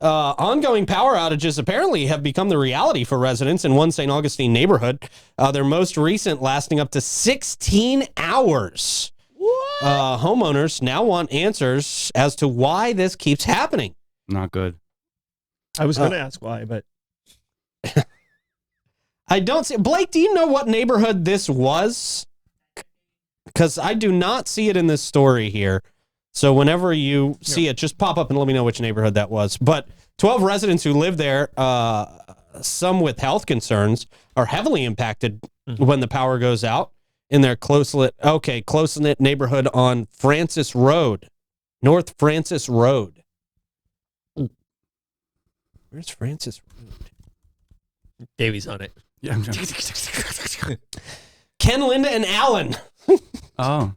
Ongoing power outages apparently have become the reality for residents in one St. Augustine neighborhood. Their most recent lasting up to 16 hours. What? Homeowners now want answers as to why this keeps happening. Not good. I was going to ask why, but I don't see. Blake, do you know what neighborhood this was? Because I do not see it in this story here. So whenever you see it, just pop up and let me know which neighborhood that was. But 12 residents who live there, some with health concerns, are heavily impacted when the power goes out in their close-knit neighborhood on Francis Road, North Francis Road. Where's Francis Road? Davy's on it. Yeah, I'm Ken, Linda, and Alan Oh.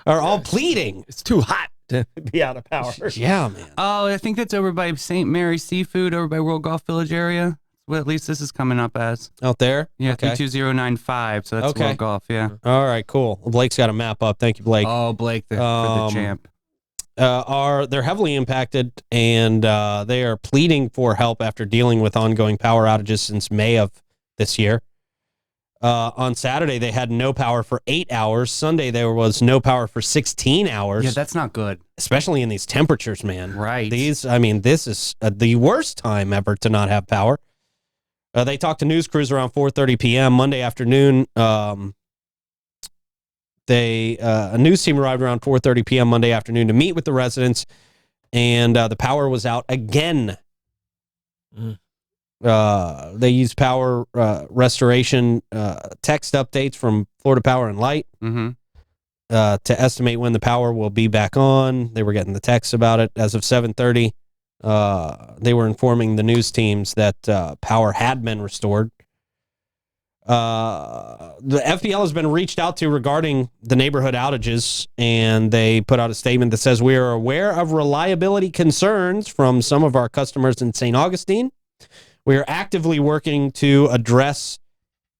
are all pleading. It's too hot to be out of power. Yeah, man. Oh, I think that's over by St. Mary's Seafood, over by World Golf Village area. Well, at least this is coming up as. Out there? Yeah, Okay. 32095. So that's Okay. World Golf, yeah. All right, cool. Well, Blake's got a map up. Thank you, Blake. Oh, Blake, for the champ. They're heavily impacted, and they are pleading for help after dealing with ongoing power outages since May of this year. On Saturday, they had no power for 8 hours. Sunday, there was no power for 16 hours. Yeah, that's not good. Especially in these temperatures, man. Right. This is the worst time ever to not have power. They talked to news crews around 4:30 p.m. Monday afternoon. A news team arrived around 4:30 p.m. Monday afternoon to meet with the residents, and the power was out again. They used power restoration text updates from Florida Power and Light to estimate when the power will be back on. They were getting the texts about it. As of 7:30, they were informing the news teams that power had been restored. The FPL has been reached out to regarding the neighborhood outages, and they put out a statement that says, "We are aware of reliability concerns from some of our customers in St. Augustine. We are actively working to address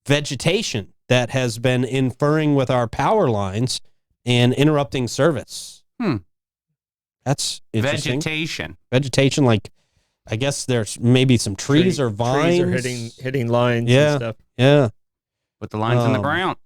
vegetation that has been interfering with our power lines and interrupting service." That's interesting. Vegetation, like, I guess there's maybe some trees or vines. Trees are hitting lines and stuff. Yeah. Put the lines in the ground.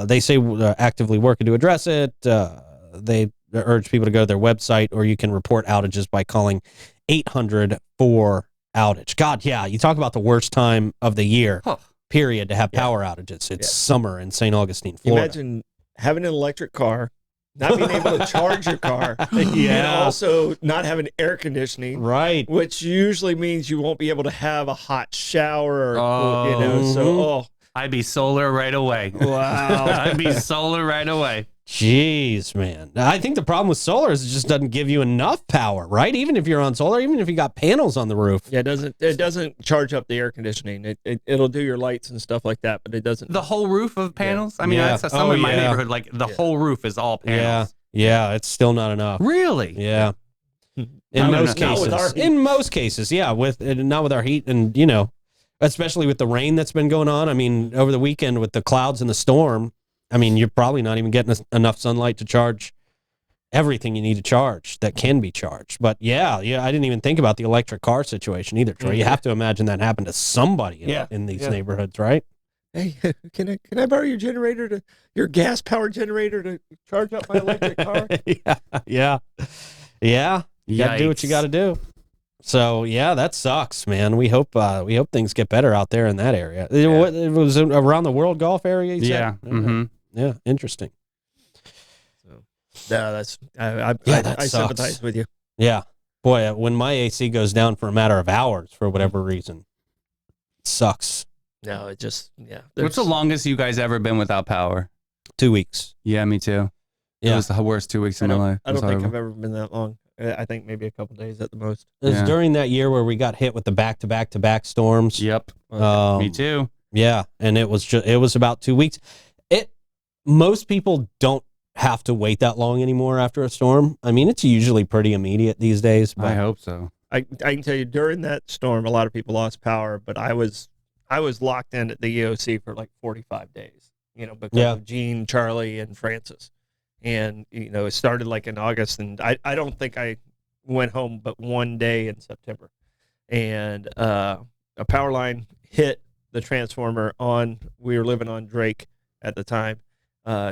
They say actively working to address it. They urge people to go to their website, or you can report outages by calling 800-4-OUTAGE. God, yeah, you talk about the worst time of the year, period, to have power outages. It's summer in St. Augustine, Florida. Imagine having an electric car, not being able to charge your car, and also not having air conditioning, right? Which usually means you won't be able to have a hot shower, or, I'd be solar right away. Wow. I'd be solar right away. Jeez, man. I think the problem with solar is it just doesn't give you enough power, right? Even if you're on solar, even if you got panels on the roof. Yeah, it doesn't charge up the air conditioning. It'll do your lights and stuff like that, but it doesn't. The whole roof of panels? I mean, that's some in my neighborhood, like the whole roof is all panels. Yeah, it's still not enough. Really? Yeah. In most cases, yeah, not with our heat, and especially with the rain that's been going on. I mean, over the weekend with the clouds and the storm, I mean, you're probably not even getting enough sunlight to charge everything you need to charge that can be charged. But yeah, I didn't even think about the electric car situation either, Troy. You have to imagine that happened to somebody in these neighborhoods, right? Hey, can I borrow your your gas powered generator to charge up my electric car? Yeah. You got to do what you got to do. So yeah, that sucks, man. We hope things get better out there in that area. It was around the World Golf area. You said? Yeah, interesting. So, I sympathize with you. Yeah, boy, when my AC goes down for a matter of hours for whatever reason, it sucks. No, it just What's the longest you guys ever been without power? 2 weeks. Yeah, me too. Yeah. It was the worst 2 weeks of my life. I don't think I've ever been that long. I think maybe a couple days at the most. It was during that year where we got hit with the back-to-back storms. Yep. Me too. Yeah, and it was about 2 weeks. Most people don't have to wait that long anymore after a storm. I mean, it's usually pretty immediate these days. But I hope so. I can tell you, during that storm, a lot of people lost power, but I was locked in at the EOC for like 45 days, because of Gene, Charlie, and Francis. And, it started like in August, and I don't think I went home but one day in September, and a power line hit the transformer on. We were living on Drake at the time,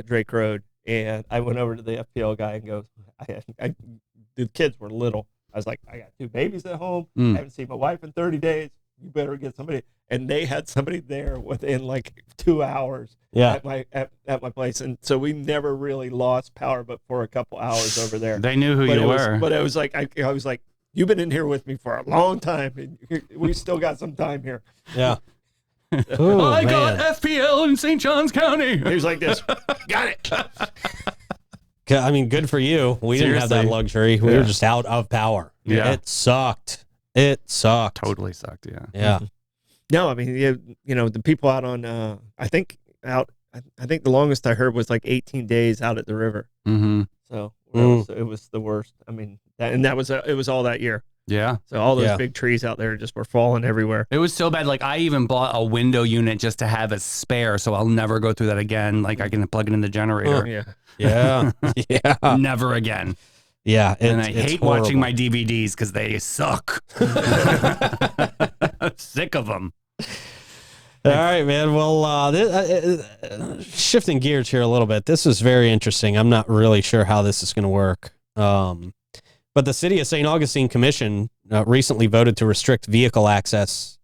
Drake Road, and I went over to the FPL guy and goes, the kids were little. I was like, I got 2 babies at home. I haven't seen my wife in 30 days. You better get somebody. And they had somebody there within like 2 hours at my place. And so we never really lost power, but for a couple hours over there. They knew who you were. But it was like, I was like, you've been in here with me for a long time. And we still got some time here. Yeah. Ooh, I got FPL in St. Johns County. He was like this. Got it. I mean, good for you. We didn't have that luxury. We were just out of power. Yeah. It sucked. It sucked. Totally sucked. Yeah. Yeah. No, I mean, you know, the people out on, I think the longest I heard was like 18 days out at the river. Mm-hmm. So it was the worst. I mean, it was all that year. Yeah. So all those big trees out there just were falling everywhere. It was so bad. Like I even bought a window unit just to have a spare, so I'll never go through that again. Like I can plug it in the generator. Yeah. Yeah. Never again. Yeah. And I hate watching my DVDs because they suck. I'm sick of them. All right, man. Well, shifting gears here a little bit. This is very interesting. I'm not really sure how this is going to work. But the City of St. Augustine Commission recently voted to restrict vehicle access